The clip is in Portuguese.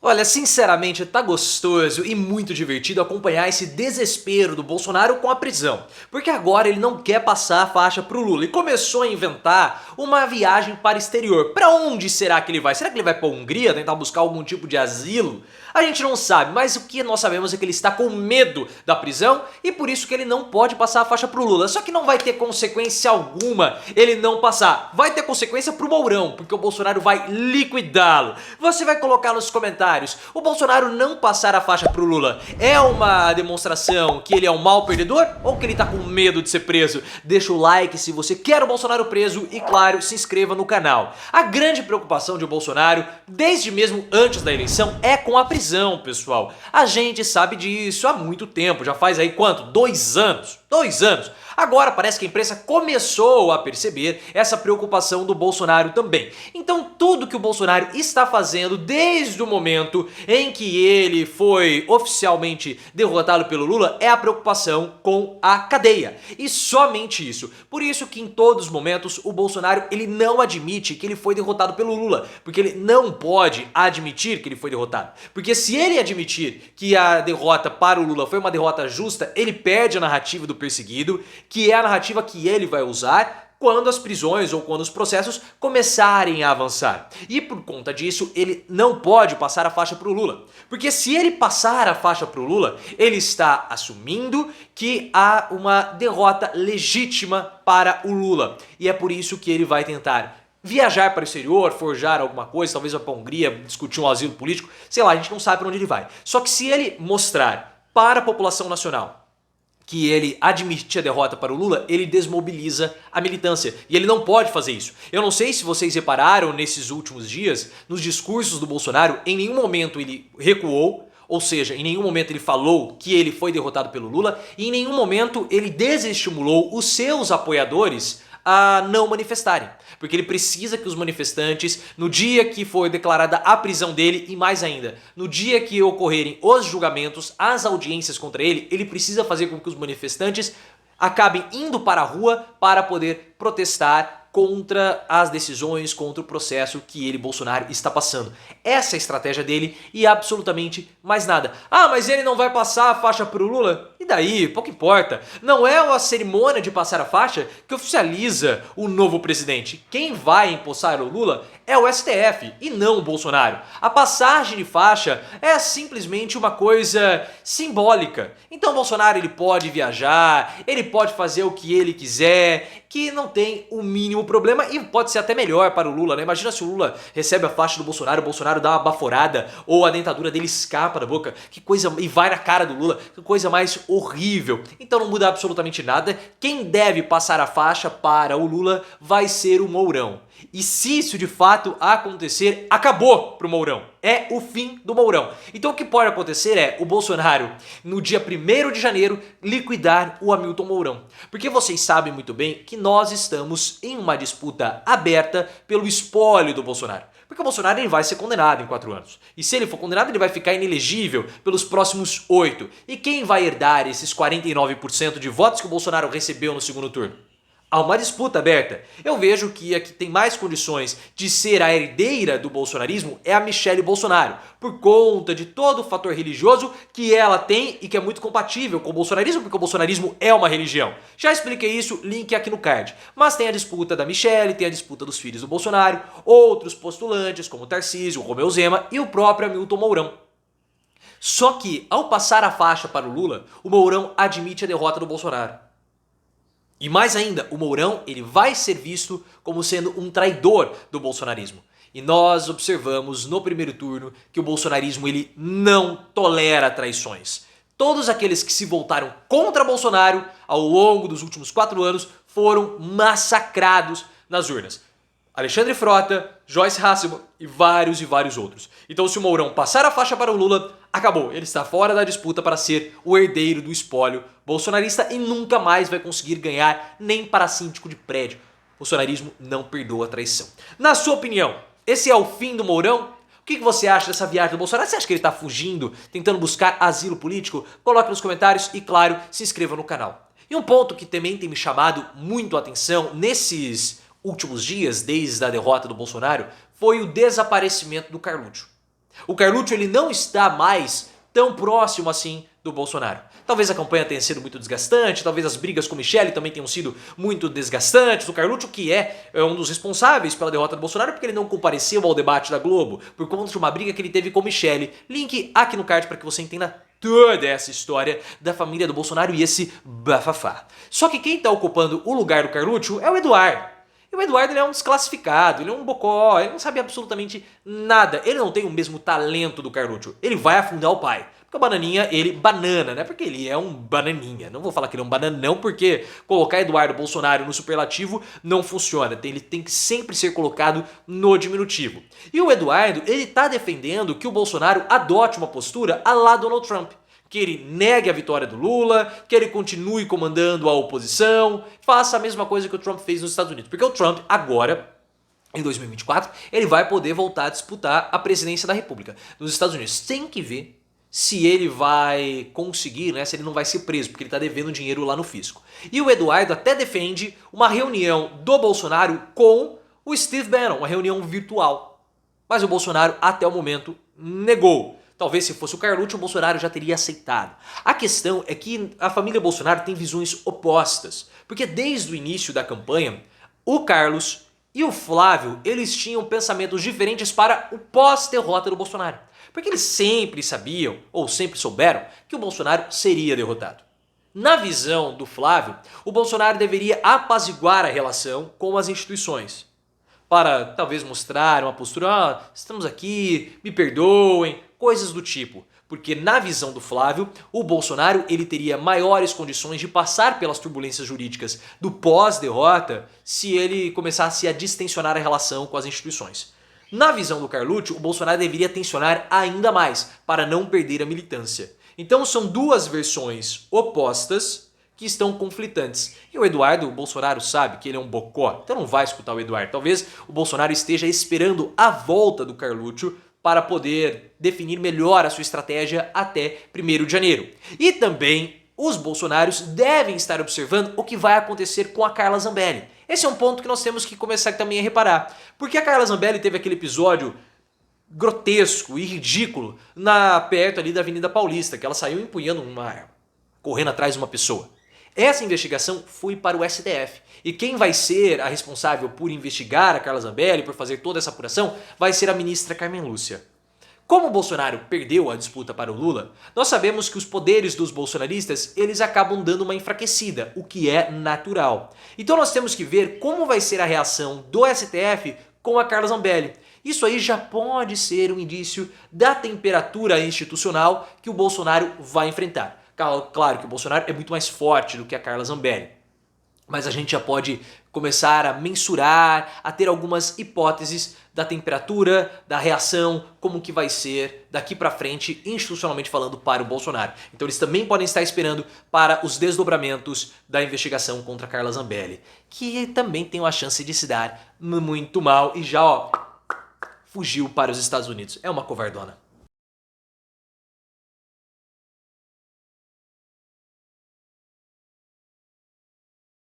Olha, sinceramente, tá gostoso e muito divertido acompanhar esse desespero do Bolsonaro com a prisão. Porque agora ele não quer passar a faixa pro Lula e começou a inventar uma viagem para o exterior. Pra onde será que ele vai? Será que ele vai pra Hungria tentar buscar algum tipo de asilo? A gente não sabe, mas o que nós sabemos é que ele está com medo da prisão e por isso que ele não pode passar a faixa pro Lula. Só que não vai ter consequência alguma ele não passar. Vai ter consequência pro Mourão, porque o Bolsonaro vai liquidá-lo. Você vai colocar nos comentários: o Bolsonaro não passar a faixa pro Lula é uma demonstração que ele é um mau perdedor ou que ele tá com medo de ser preso? Deixa o like se você quer o Bolsonaro preso e, claro, se inscreva no canal. A grande preocupação de Bolsonaro, desde mesmo antes da eleição, é com a prisão, pessoal. A gente sabe disso há muito tempo, já faz aí quanto? 2 anos. 2 anos. Agora parece que a imprensa começou a perceber essa preocupação do Bolsonaro também. Então tudo que o Bolsonaro está fazendo desde o momento em que ele foi oficialmente derrotado pelo Lula é a preocupação com a cadeia. E somente isso. Por isso que em todos os momentos o Bolsonaro ele não admite que ele foi derrotado pelo Lula, porque ele não pode admitir que ele foi derrotado. Porque se ele admitir que a derrota para o Lula foi uma derrota justa, ele perde a narrativa do perseguido, que é a narrativa que ele vai usar quando as prisões ou quando os processos começarem a avançar. E por conta disso, ele não pode passar a faixa para o Lula. Porque se ele passar a faixa para o Lula, ele está assumindo que há uma derrota legítima para o Lula. E é por isso que ele vai tentar viajar para o exterior, forjar alguma coisa, talvez vá para a Hungria, discutir um asilo político, sei lá, a gente não sabe para onde ele vai. Só que se ele mostrar para a população nacional que ele admite a derrota para o Lula, ele desmobiliza a militância. E ele não pode fazer isso. Eu não sei se vocês repararam nesses últimos dias, nos discursos do Bolsonaro, em nenhum momento ele recuou, ou seja, em nenhum momento ele falou que ele foi derrotado pelo Lula, e em nenhum momento ele desestimulou os seus apoiadores a não manifestarem. Porque ele precisa que os manifestantes, no dia que for declarada a prisão dele e mais ainda, no dia que ocorrerem os julgamentos, as audiências contra ele, ele precisa fazer com que os manifestantes acabem indo para a rua para poder protestar contra as decisões, contra o processo que ele, Bolsonaro, está passando. Essa é a estratégia dele e absolutamente mais nada. Ah, mas ele não vai passar a faixa pro Lula? E daí? Pouco importa. Não é a cerimônia de passar a faixa que oficializa o novo presidente. Quem vai empossar o Lula é o STF e não o Bolsonaro. A passagem de faixa é simplesmente uma coisa simbólica. Então o Bolsonaro ele pode viajar, ele pode fazer o que ele quiser, que não tem o mínimo problema e pode ser até melhor para o Lula, né? Imagina se o Lula recebe a faixa do Bolsonaro, o Bolsonaro dá uma baforada ou a dentadura dele escapa da boca, que coisa, e vai na cara do Lula, que coisa mais horrível. Então não muda absolutamente nada. Quem deve passar a faixa para o Lula vai ser o Mourão. E se isso de fato acontecer, acabou pro Mourão. É o fim do Mourão. Então o que pode acontecer é o Bolsonaro, no dia 1º de janeiro, liquidar o Hamilton Mourão. Porque vocês sabem muito bem que nós estamos em uma disputa aberta pelo espólio do Bolsonaro. Porque o Bolsonaro ele vai ser condenado em 4 anos. E se ele for condenado, ele vai ficar inelegível pelos próximos 8. E quem vai herdar esses 49% de votos que o Bolsonaro recebeu no segundo turno? Há uma disputa aberta. Eu vejo que a que tem mais condições de ser a herdeira do bolsonarismo é a Michelle Bolsonaro, por conta de todo o fator religioso que ela tem e que é muito compatível com o bolsonarismo, porque o bolsonarismo é uma religião. Já expliquei isso, link aqui no card. Mas tem a disputa da Michelle, tem a disputa dos filhos do Bolsonaro, outros postulantes como o Tarcísio, o Romeu Zema e o próprio Hamilton Mourão. Só que, ao passar a faixa para o Lula, o Mourão admite a derrota do Bolsonaro. E mais ainda, o Mourão ele vai ser visto como sendo um traidor do bolsonarismo. E nós observamos no primeiro turno que o bolsonarismo ele não tolera traições. Todos aqueles que se voltaram contra Bolsonaro ao longo dos últimos 4 anos foram massacrados nas urnas. Alexandre Frota, Joyce Hasselmann e vários outros. Então se o Mourão passar a faixa para o Lula, acabou. Ele está fora da disputa para ser o herdeiro do espólio bolsonarista e nunca mais vai conseguir ganhar nem para síndico de prédio. O bolsonarismo não perdoa a traição. Na sua opinião, esse é o fim do Mourão? O que você acha dessa viagem do Bolsonaro? Você acha que ele está fugindo, tentando buscar asilo político? Coloque nos comentários e, claro, se inscreva no canal. E um ponto que também tem me chamado muito a atenção nesses últimos dias, desde a derrota do Bolsonaro, foi o desaparecimento do Carluxo. O Carluccio ele não está mais tão próximo assim do Bolsonaro. Talvez a campanha tenha sido muito desgastante, talvez as brigas com Michele também tenham sido muito desgastantes. O Carluccio, que é um dos responsáveis pela derrota do Bolsonaro, porque ele não compareceu ao debate da Globo, por conta de uma briga que ele teve com Michele. Link aqui no card para que você entenda toda essa história da família do Bolsonaro e esse bafafá. Só que quem está ocupando o lugar do Carluccio é o Eduardo. E o Eduardo ele é um desclassificado, ele é um bocó, ele não sabe absolutamente nada. Ele não tem o mesmo talento do Carluccio. Ele vai afundar o pai. Porque o Bananinha, ele banana, né? Porque ele é um bananinha. Não vou falar que ele é um bananão, porque colocar Eduardo Bolsonaro no superlativo não funciona. Ele tem que sempre ser colocado no diminutivo. E o Eduardo, ele tá defendendo que o Bolsonaro adote uma postura à la Donald Trump. Que ele negue a vitória do Lula, que ele continue comandando a oposição, faça a mesma coisa que o Trump fez nos Estados Unidos. Porque o Trump agora, em 2024, ele vai poder voltar a disputar a presidência da República nos Estados Unidos. Tem que ver se ele vai conseguir, né, se ele não vai ser preso, porque ele está devendo dinheiro lá no fisco. E o Eduardo até defende uma reunião do Bolsonaro com o Steve Bannon, uma reunião virtual. Mas o Bolsonaro, até o momento, negou. Talvez se fosse o Carluccio, o Bolsonaro já teria aceitado. A questão é que a família Bolsonaro tem visões opostas. Porque desde o início da campanha, o Carlos e o Flávio, eles tinham pensamentos diferentes para o pós-derrota do Bolsonaro. Porque eles sempre sabiam, ou sempre souberam, que o Bolsonaro seria derrotado. Na visão do Flávio, o Bolsonaro deveria apaziguar a relação com as instituições. Para talvez mostrar uma postura, estamos aqui, me perdoem, coisas do tipo. Porque na visão do Flávio, o Bolsonaro ele teria maiores condições de passar pelas turbulências jurídicas do pós-derrota se ele começasse a distensionar a relação com as instituições. Na visão do Carluccio, o Bolsonaro deveria tensionar ainda mais para não perder a militância. Então são duas versões opostas que estão conflitantes. E o Eduardo Bolsonaro sabe que ele é um bocó, então não vai escutar o Eduardo. Talvez o Bolsonaro esteja esperando a volta do Carluccio para poder definir melhor a sua estratégia até 1º de janeiro. E também os bolsonaros devem estar observando o que vai acontecer com a Carla Zambelli. Esse é um ponto que nós temos que começar também a reparar. Porque a Carla Zambelli teve aquele episódio grotesco e ridículo perto ali da Avenida Paulista, que ela saiu empunhando uma arma, correndo atrás de uma pessoa. Essa investigação foi para o STF. E quem vai ser a responsável por investigar a Carla Zambelli, por fazer toda essa apuração, vai ser a ministra Carmen Lúcia. Como o Bolsonaro perdeu a disputa para o Lula, nós sabemos que os poderes dos bolsonaristas eles acabam dando uma enfraquecida, o que é natural. Então nós temos que ver como vai ser a reação do STF com a Carla Zambelli. Isso aí já pode ser um indício da temperatura institucional que o Bolsonaro vai enfrentar. Claro que o Bolsonaro é muito mais forte do que a Carla Zambelli. Mas a gente já pode começar a mensurar, a ter algumas hipóteses da temperatura, da reação, como que vai ser daqui pra frente, institucionalmente falando, para o Bolsonaro. Então eles também podem estar esperando para os desdobramentos da investigação contra a Carla Zambelli, que também tem uma chance de se dar muito mal e já, fugiu para os Estados Unidos. É uma covardona.